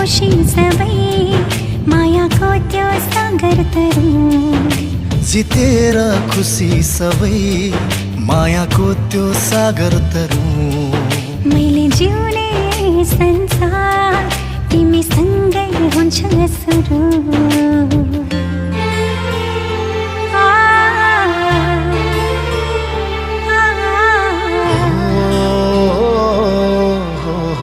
खुसी सबै मायाको त्यो सागर तरुँ जितेर खुसी सबै मायाको त्यो सागर तरुँ मैले जिउने संसार तिमीसँगै हुन्छ सुरु